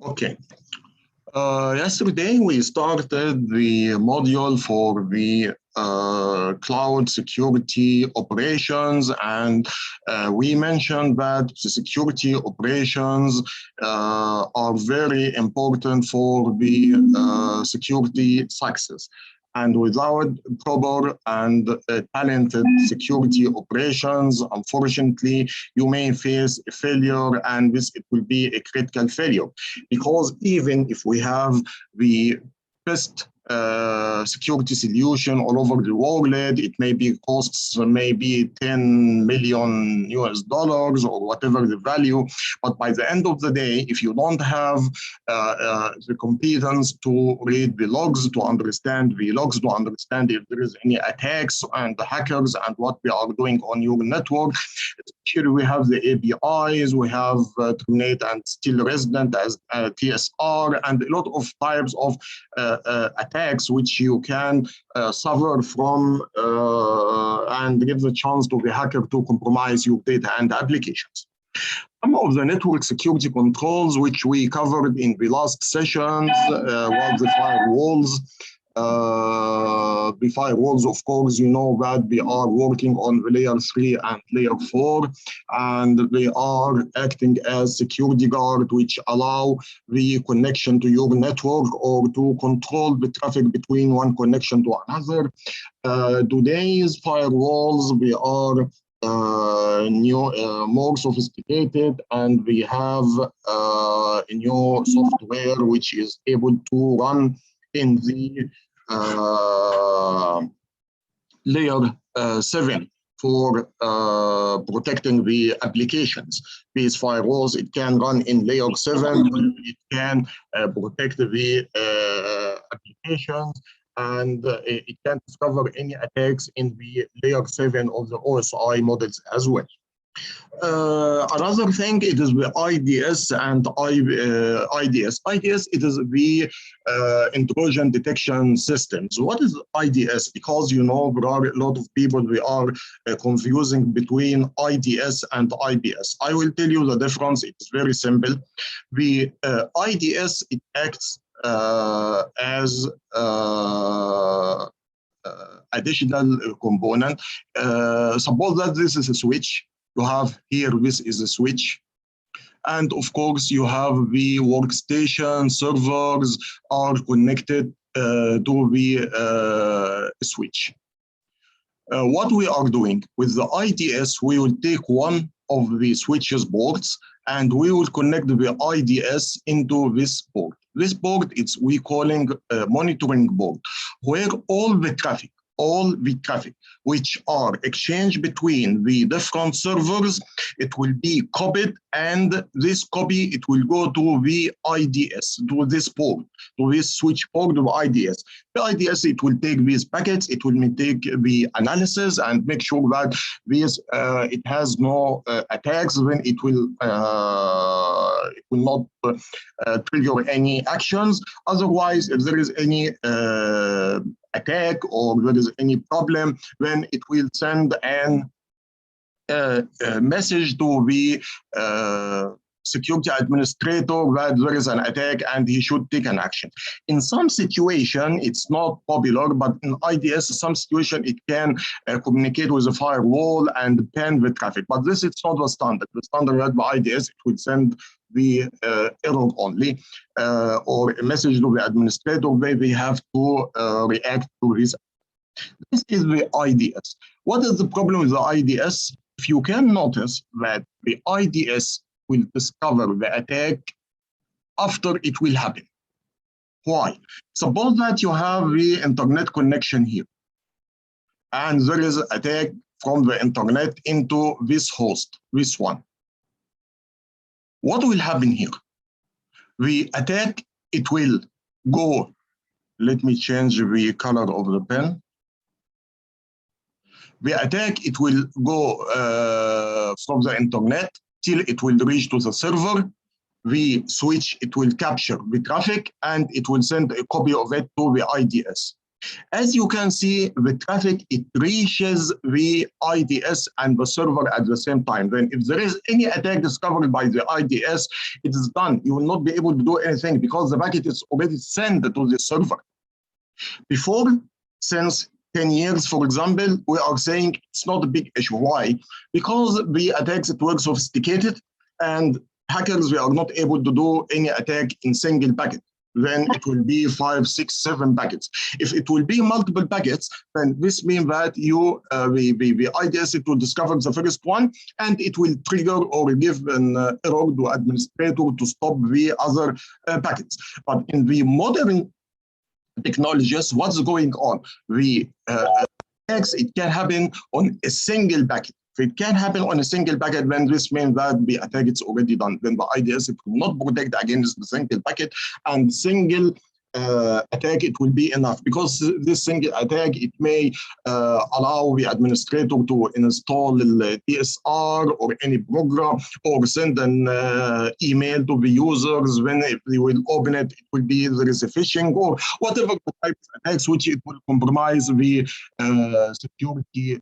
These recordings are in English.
Okay. Yesterday, we started the module for the cloud security operations, and we mentioned that the security operations are very important for the security success. And without proper and talented security operations, unfortunately, you may face a failure, and it will be a critical failure. Because even if we have the best security solution all over the world, it maybe costs maybe 10 million US dollars or whatever the value. But by the end of the day, if you don't have the competence to read the logs, to understand the logs, to understand if there is any attacks and the hackers and what they are doing on your network, here we have the APIs, we have Terminate and Steal Resident as TSR, and a lot of types of attacks which you can suffer from and give the chance to the hacker to compromise your data and applications. Some of the network security controls which we covered in the last sessions was the firewalls. The firewalls, of course, you know that they are working on the layer 3 and layer 4, and they are acting as security guard, which allow the connection to your network or to control the traffic between one connection to another. Today's firewalls, they are more sophisticated, and we have new software which is able to run in the layer 7 for protecting the applications. These firewalls, it can run in layer 7, it can protect the applications, and it can discover any attacks in the layer 7 of the OSI models as well. Another thing, it is the IDS and IDS. IDS, it is the intrusion detection systems. What is IDS? Because, you know, there are a lot of people, we are confusing between IDS and IPS. I will tell you the difference. It's very simple. The IDS, it acts as additional component. Suppose that this is a switch. You have here, this is a switch. And of course, you have the workstation servers are connected to the switch. What we are doing with the IDS, we will take one of the switches ports and we will connect the IDS into this port. This port, we calling monitoring port, where all the traffic which are exchanged between the different servers, it will be copied, and this copy, it will go to the IDS, to this port, to this switch port of IDS. The IDS, it will take these packets, it will take the analysis and make sure that this, it has no attacks, then it will not trigger any actions. Otherwise, if there is any attack or there is any problem, then it will send a message to the security administrator that there is an attack and he should take an action. In some situation, it's not popular, but in IDS, some situation it can communicate with the firewall and ban the traffic. But this is not the standard. The standard that by IDS, it would send the error only or a message to the administrator where they have to react to this. This is the IDS. What is the problem with the IDS? If you can notice that the IDS will discover the attack after it will happen. Why? Suppose that you have the internet connection here, and there is an attack from the internet into this host, this one. What will happen here? The attack, it will go, let me change the color of the pen. The attack, it will go from the internet till it will reach to the server. The switch, it will capture the traffic and it will send a copy of it to the IDS. As you can see, the traffic, it reaches the IDS and the server at the same time. Then if there is any attack discovered by the IDS, it is done. You will not be able to do anything because the packet is already sent to the server. Before, since 10 years, for example, we are saying it's not a big issue. Why? Because the attacks, it were sophisticated, and hackers, we are not able to do any attack in single packet. Then it will be 5, 6, 7 packets. If it will be multiple packets, then this means that the IDS, it will discover the first one, and it will trigger or give an error to administrator to stop the other packets. But in the modern technologies, what's going on? The attacks, it can happen on a single packet. If it can happen on a single packet, then this means that the attack is already done. Then the IDS, it will not protect against the single packet, and single attack, it will be enough, because this single attack, it may allow the administrator to install the TSR or any program, or send an email to the users. When if they will open it, it will be there is a phishing or whatever type of attacks, which it will compromise the security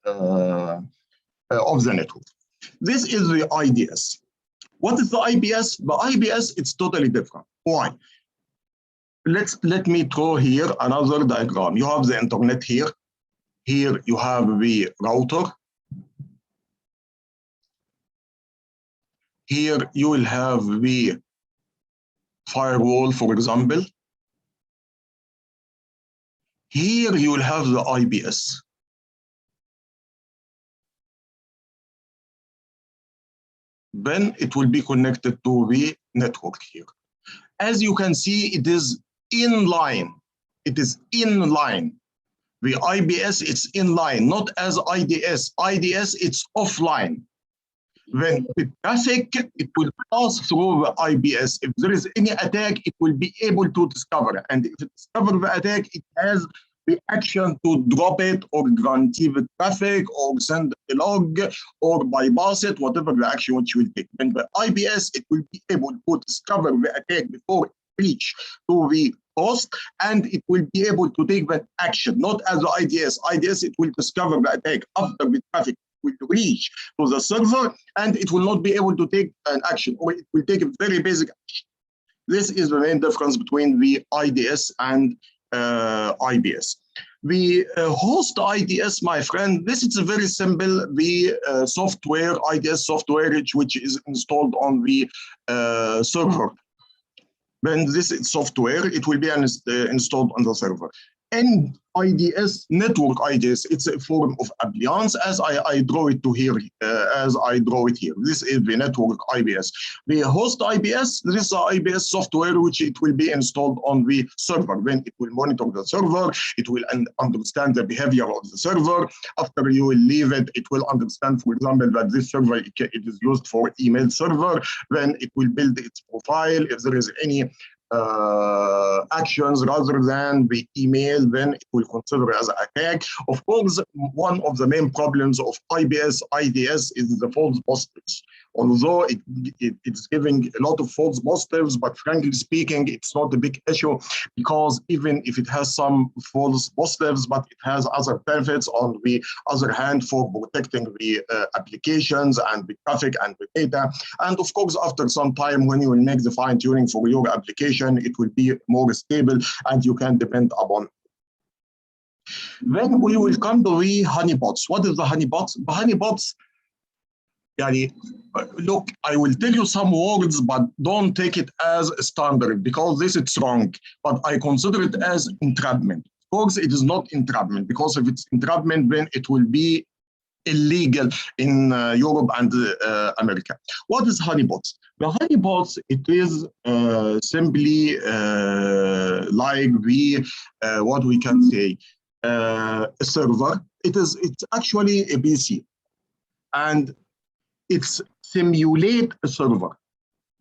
of the network. This is the IDS. What is the IPS? The IPS, it's totally different. Why? Let me draw here another diagram. You have the internet here. Here you have the router. Here you will have the firewall, for example. Here you will have the IPS. Then it will be connected to the network here. As you can see, it is in line. It is in line. The IPS, it's in line, not as IDS. IDS, it's offline. When the traffic, it will pass through the IPS. If there is any attack, it will be able to discover. And if it discovers the attack, it has the action to drop it or guarantee the traffic or send a log or bypass it, whatever the action which will take. When the IPS, it will be able to discover the attack before it reach to the host, and it will be able to take that action, not as the IDS. IDS, it will discover the attack after the traffic will reach to the server, and it will not be able to take an action, or it will take a very basic action. This is the main difference between the IDS and IPS. The host IDS, my friend, this is a very simple, the software, IDS software, which is installed on the server. When this is software, it will be installed on the server. And IDS, network IDS, it's a form of appliance, as I draw it to here, as I draw it here. This is the network IPS. The host IPS, this is IPS software, which it will be installed on the server. When it will monitor the server, it will understand the behavior of the server. After you will leave it, it will understand, for example, that this server, it is used for email server. Then it will build its profile. If there is any actions rather than the email, then it will consider as an attack. Of course, one of the main problems of IPS, IDS is the false positives. Although it's giving a lot of false positives, but frankly speaking, it's not a big issue, because even if it has some false positives, but it has other benefits on the other hand for protecting the applications and the traffic and the data. And of course, after some time, when you will make the fine tuning for your application, it will be more stable and you can depend upon it. Then we will come to the honeypots. What is the honeypots? The honeypots, look, I will tell you some words, but don't take it as a standard, because this is wrong. But I consider it as entrapment. Of course, it is not entrapment, because if it's entrapment, then it will be illegal in Europe and America. What is honeypots? The honeypots, it is simply like the, what we can say, a server. It's actually a PC. And it's simulate a server.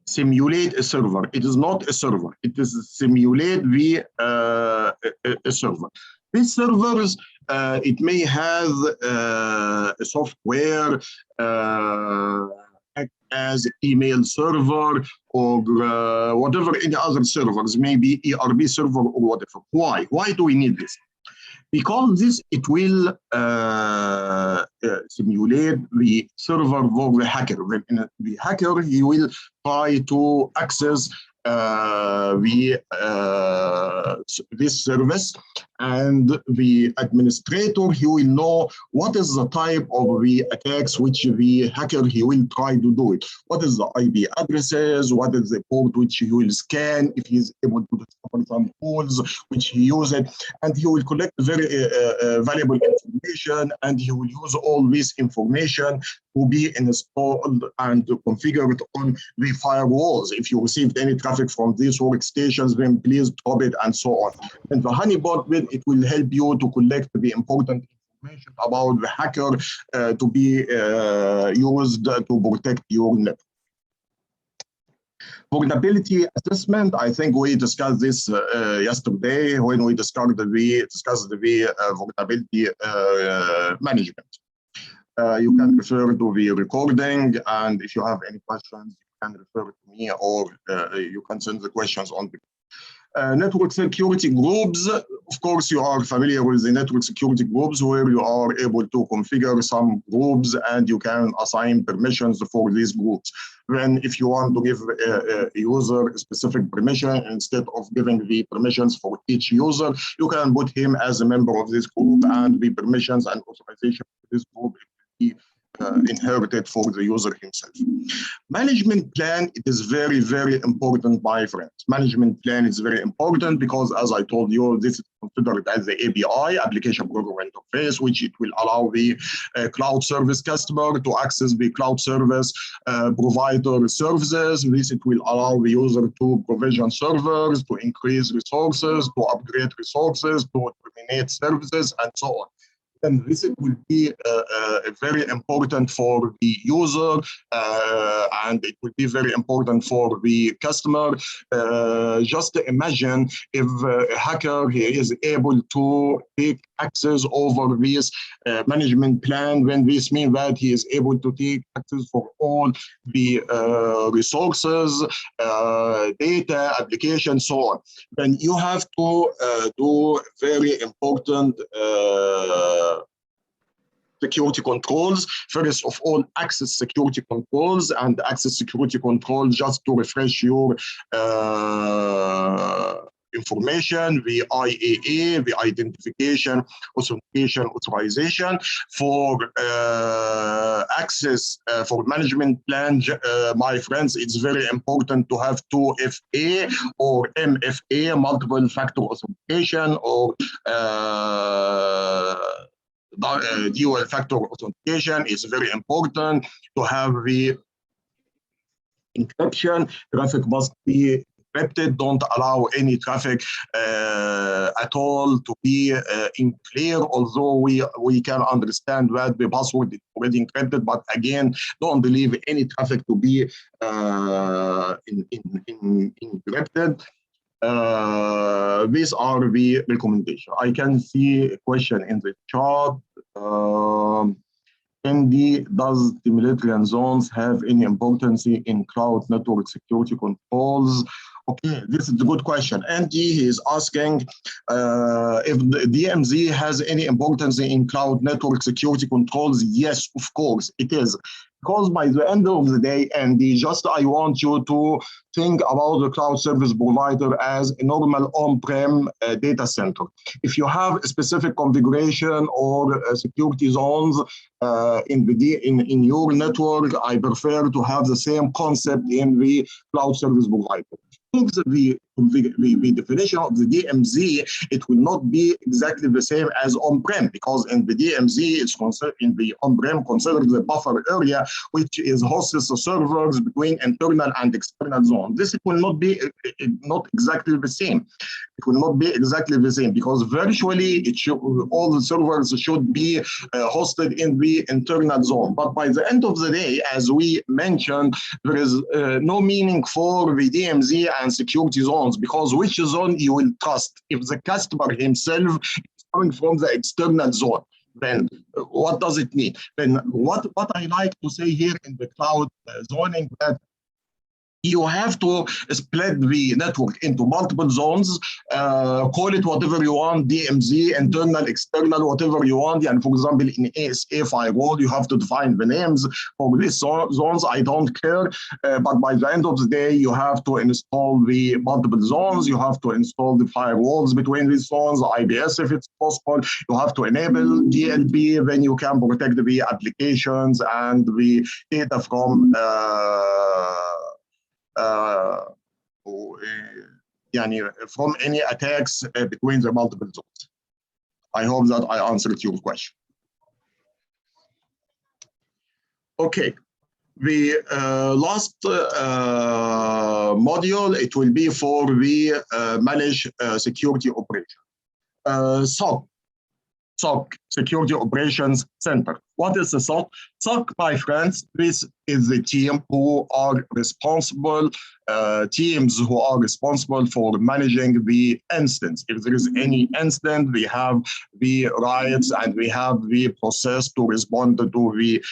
Simulate a server. It is not a server. It is simulate the a server. These servers, it may have a software as email server or whatever any other servers, maybe ERP server or whatever. Why? Why do we need this? Because it will simulate the server for the hacker. The hacker, he will try to access this service, and the administrator, he will know what is the type of the attacks which the hacker he will try to do it. What is the IP addresses, what is the port which he will scan, if he is able to discover some tools which he uses, and he will collect very valuable information, and he will use all this information to be installed and configured on the firewalls. If you received any traffic from these workstations, then please drop it, and so on. And the honeypot, it will help you to collect the important information about the hacker to be used to protect your network. Vulnerability assessment, I think we discussed this yesterday when we discussed the vulnerability management. You can refer to the recording, and if you have any questions, you can refer to me, or you can send the questions on the network security groups. Of course, you are familiar with the network security groups, where you are able to configure some groups and you can assign permissions for these groups. Then if you want to give a user a specific permission, instead of giving the permissions for each user, you can put him as a member of this group, and the permissions and authorization for this group will be inherited for the user himself. Management plan, it is very, very important, my friends. Management plan is very important because, as I told you, this is considered as the API, application programming interface, which it will allow the cloud service customer to access the cloud service provider services. This it will allow the user to provision servers, to increase resources, to upgrade resources, to terminate services, and so on. And this will be very important for the user, and it will be very important for the customer. Just imagine if a hacker is able to take access over this management plan, when this means that he is able to take access for all the resources, data, applications, so on. Then you have to do very important security controls. First of all, access security controls, and access security control, just to refresh your information, the IAA, the identification, authentication, authorization. For access for management plan, my friends, it's very important to have 2FA or MFA, multiple factor authentication, or dual factor authentication. Is very important to have the encryption. Traffic must be encrypted. Don't allow any traffic at all to be unclear, although we can understand that the password is already encrypted, but again, don't believe any traffic to be encrypted. These are the recommendations. I can see a question in the chat. ND, does the military zones have any importance in cloud network security controls? Okay, this is a good question. ND is asking if the DMZ has any importance in cloud network security controls. Yes, of course, it is. Because by the end of the day, ND, just I want you to think about the cloud service provider as a normal on-prem data center. If you have a specific configuration or security zones in your network, I prefer to have the same concept in the cloud service provider. The definition of the DMZ, it will not be exactly the same as on-prem, because in the DMZ, it's considered in the on-prem considered the buffer area, which is hosts the servers between internal and external zones. This will not be not exactly the same. It will not be exactly the same, because virtually it should, all the servers should be hosted in the internal zone. But by the end of the day, as we mentioned, there is no meaning for the DMZ and security zones, because which zone you will trust if the customer himself is coming from the external zone. Then what does it mean? Then what I like to say here in the cloud zoning, that you have to split the network into multiple zones, call it whatever you want, DMZ, internal, external, whatever you want. And for example, in ASA firewall, you have to define the names for these zones. I don't care. But by the end of the day, you have to install the multiple zones. You have to install the firewalls between these zones, IBS if it's possible. You have to enable DLP, then you can protect the applications and the data from from any attacks between the multiple zones. I hope that I answered your question. Okay, the last module, it will be for the managed security operation. SOC, Security Operations Center. What is the SOC? SOC, my friends, this is the team who are responsible, teams who are responsible for managing the instance. If there is any incident, we have the rights and we have the process to respond to the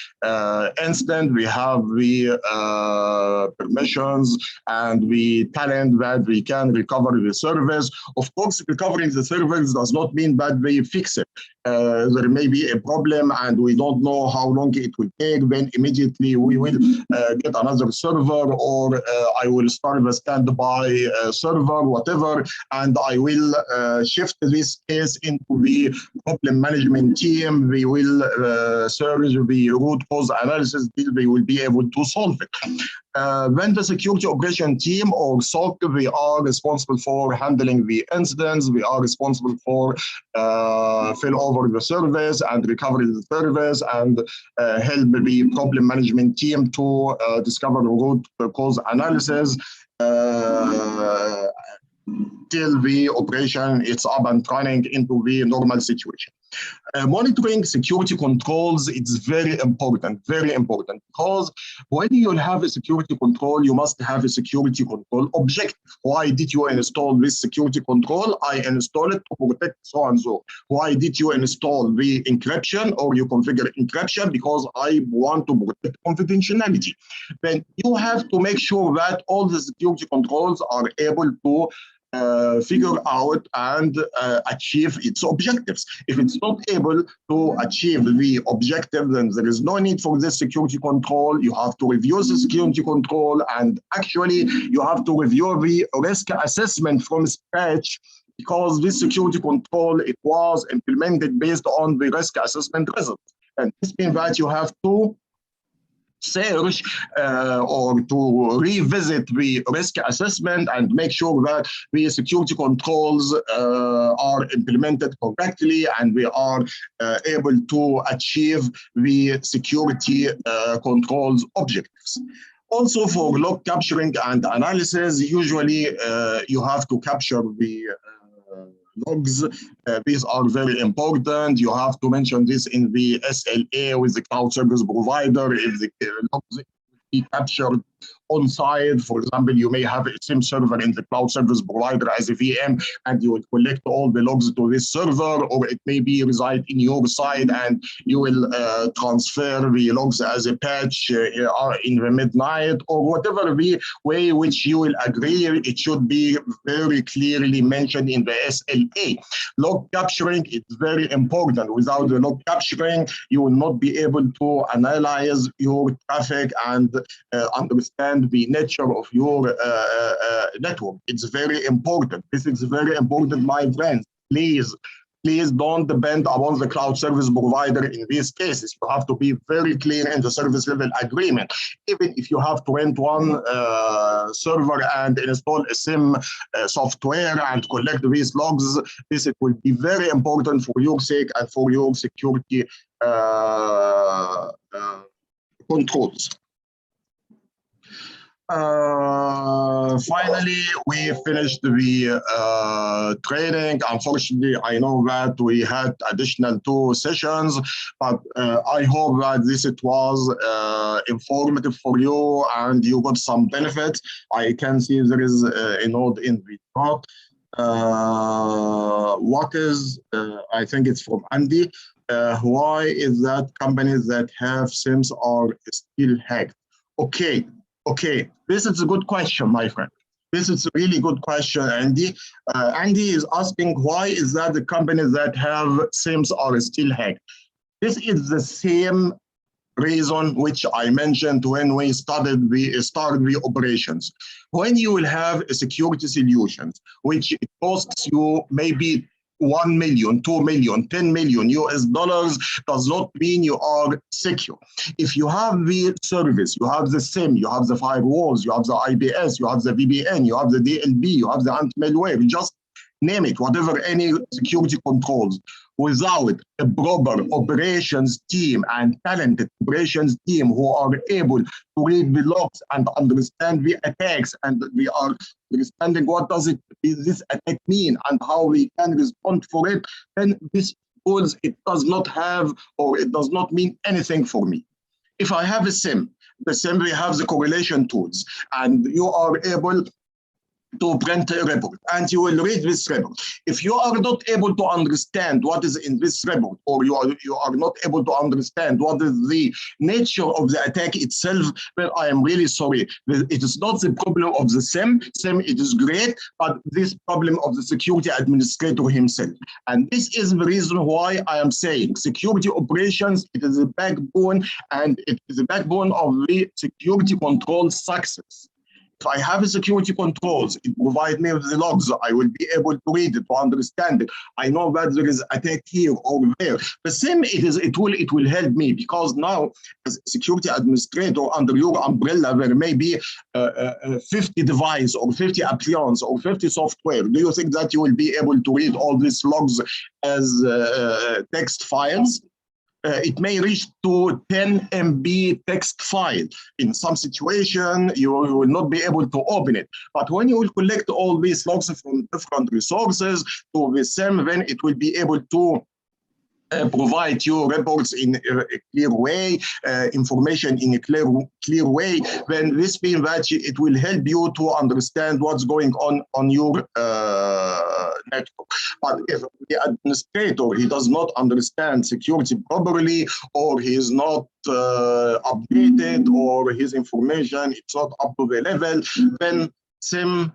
incident. We have the permissions and the talent that we can recover the service. Of course, recovering the service does not mean that we fix it. There may be a problem and we don't know how long it will take, then immediately we will get another server, or I will start a standby server, whatever, and I will shift this case into the problem management team. We will search the root cause analysis till we will be able to solve it. When the security operation team or SOC, we are responsible for handling the incidents. We are responsible for fill over the service and recover the service and help the problem management team to discover root cause analysis till the operation is up and running into the normal situation. Monitoring security controls, it's very important, because when you have a security control, you must have a security control objective. Why did you install this security control? I install it to protect so and so. Why did you install the encryption or you configure encryption? Because I want to protect confidentiality. Then you have to make sure that all the security controls are able to figure out and achieve its objectives. If it's not able to achieve the objective, then there is no need for this security control. You have to review the security control, and actually you have to review the risk assessment from scratch, because this security control, it was implemented based on the risk assessment results. And this means that you have to search or to revisit the risk assessment and make sure that the security controls are implemented correctly and we are able to achieve the security controls objectives. Also, for log capturing and analysis, usually you have to capture the logs. These are very important. You have to mention this in the SLA with the cloud service provider. If the logs be captured on site, for example, you may have a SIM server in the cloud service provider as a VM, and you will collect all the logs to this server, or it may be reside in your side and you will transfer the logs as a patch in the midnight, or whatever the way which you will agree. It should be very clearly mentioned in the SLA. Log capturing is very important. Without the log capturing, you will not be able to analyze your traffic and understand the nature of your network. It's very important. This is very important, my friends. Please don't depend upon the cloud service provider in these cases. You have to be very clear in the service level agreement. Even if you have to rent one server and install a SIM software and collect these logs, this it will be very important for your sake and for your security controls. Finally, we finished the training. Unfortunately, I know that we had additional 2 sessions, but I hope that it was informative for you and you got some benefit. I can see there is a note in the chat. What is, I think it's from Andy. why is that companies that have SIMs are still hacked? Okay, this is a good question, my friend. This is a really good question, Andy. Andy is asking why is that the companies that have SIMs are still hacked? This is the same reason which I mentioned when we started the operations. When you will have a security solutions, which it costs you maybe 1 million, 2 million, 10 million US dollars, does not mean you are secure. If you have the service, you have the SIM, you have the firewalls, you have the IPS, you have the VPN, you have the DLP, you have the anti-malware, just name it, whatever, any security controls. Without a proper operations team and talented operations team who are able to read the logs and understand the attacks, and we are understanding what does this attack mean and how we can respond for it, then this tools, it does not have, or it does not mean anything for me. If I have a SIM, the SIM, we have the correlation tools, and you are able to print a report, and you will read this report. If you are not able to understand what is in this report, or you are not able to understand what is the nature of the attack itself, well, I am really sorry. It is not the problem of the SIM. SIM, it is great, but this problem of the security administrator himself. And this is the reason why I am saying security operations, it is a backbone, and it is a backbone of the security control success. If I have a security controls, it provides me with the logs. I will be able to read it, to understand it. I know that there is attack here or there. The same, it will help me, because now as a security administrator under your umbrella, there may be 50 devices or 50 appliances or 50 software. Do you think that you will be able to read all these logs as text files? It may reach to 10 MB text file. In some situation, you will not be able to open it. But when you will collect all these logs from different resources to the SIM, then it will be able to provide you reports in a clear way, information in a clear way. Then this means that it will help you to understand what's going on your network. But if the administrator, he does not understand security properly, or he is not updated, or his information it's not up to the level, then SIM,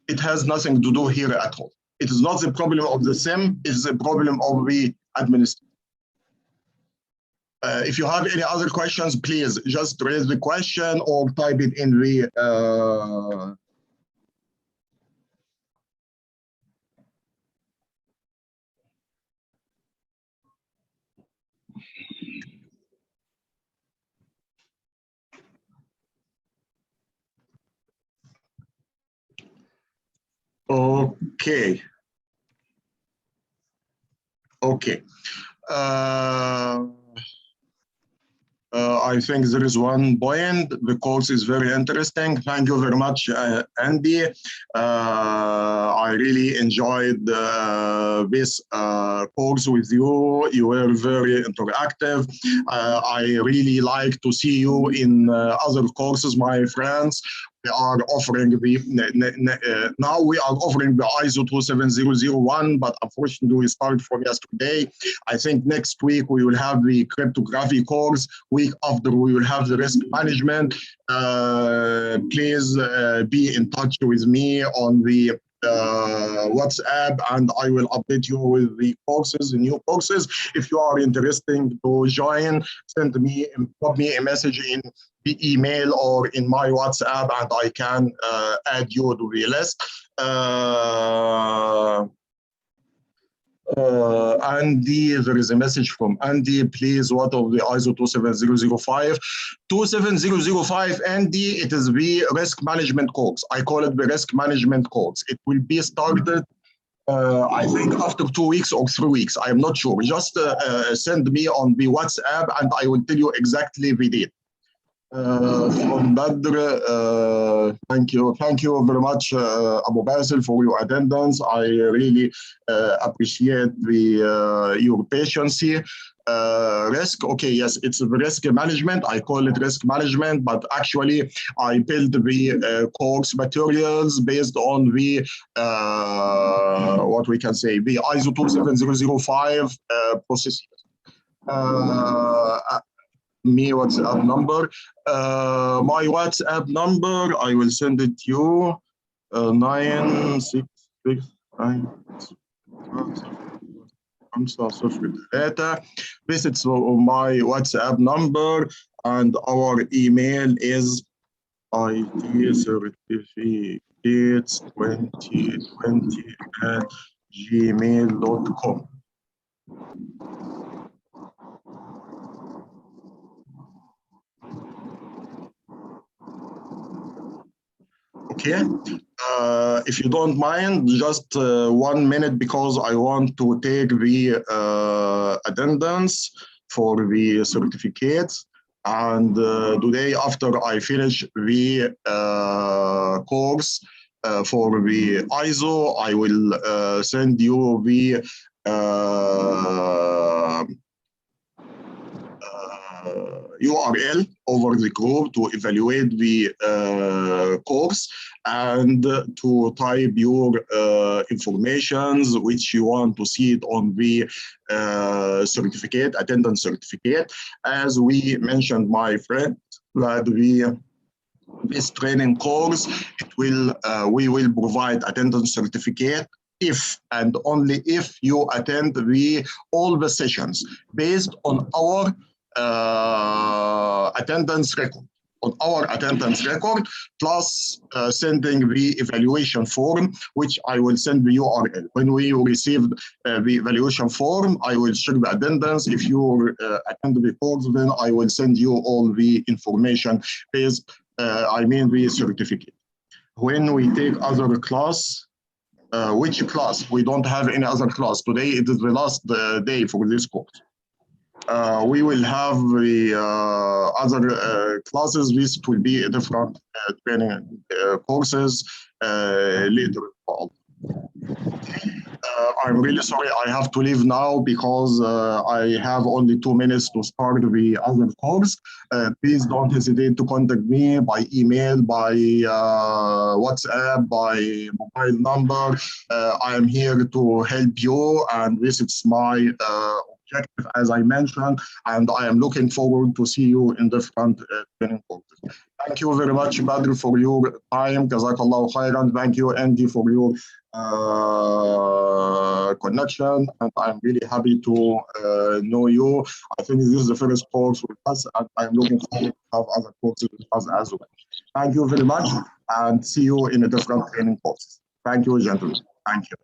it has nothing to do here at all. It is not the problem of the SIM, it is a problem of the administrator. If you have any other questions, please just raise the question or type it in the Okay. Okay. I think there is one point. The course is very interesting. Thank you very much, Andy. I really enjoyed this course with you. You were very interactive. I really like to see you in other courses, my friends. We are offering now we are offering the ISO 27001, but unfortunately we started from yesterday. I think next week we will have the cryptography course. Week after we will have the risk management. Please be in touch with me on the WhatsApp, and I will update you with the courses, the new courses. If you are interested to join, drop me a message in the email or in my WhatsApp, and I can add you to the list. Andy, there is a message from Andy. Please, what of the ISO 27005? 27005, Andy, it is the risk management course. I call it the risk management course. It will be started, I think, after 2 weeks or 3 weeks. I am not sure. Just send me on the WhatsApp, and I will tell you exactly the date. From Badr, thank you very much, Abu Basil, for your attendance. I really appreciate your patience here. risk. Okay, yes, it's risk management. I call it risk management, but actually I build the course materials based on the what we can say, the ISO 27005 processes. Me WhatsApp number. My WhatsApp number, I will send it to you. 966 This is my WhatsApp number, and our email is itcertificates2020@gmail.com. Okay. If you don't mind, just 1 minute, because I want to take the attendance for the certificates. And today, after I finish the course for the ISO, I will send you the URL over the group to evaluate the course and to type your informations which you want to see it on the certificate, attendance certificate. As we mentioned, my friend, that this training course, we will provide attendance certificate if and only if you attend all the sessions based on our attendance record. On our attendance record, plus sending the evaluation form, which I will send the URL. When we receive the evaluation form, I will check the attendance. If you attend the course, then I will send you all the information based, the certificate. When we take other class, which class? We don't have any other class. Today, it is the last day for this course. We will have the other classes. This will be different training courses later on. I'm really sorry, I have to leave now because I have only 2 minutes to start the other course. Please don't hesitate to contact me by email, by WhatsApp, by mobile number. I am here to help you, and this is my objective, as I mentioned, and I am looking forward to see you in different training courses. Thank you very much, Badr, for your time. Jazakallah khairan. Thank you, Andy, for your connection, and I'm really happy to know you. I think this is the first course with us, and I'm looking forward to have other courses with us as well. Thank you very much, and see you in a different training course. Thank you, gentlemen. Thank you.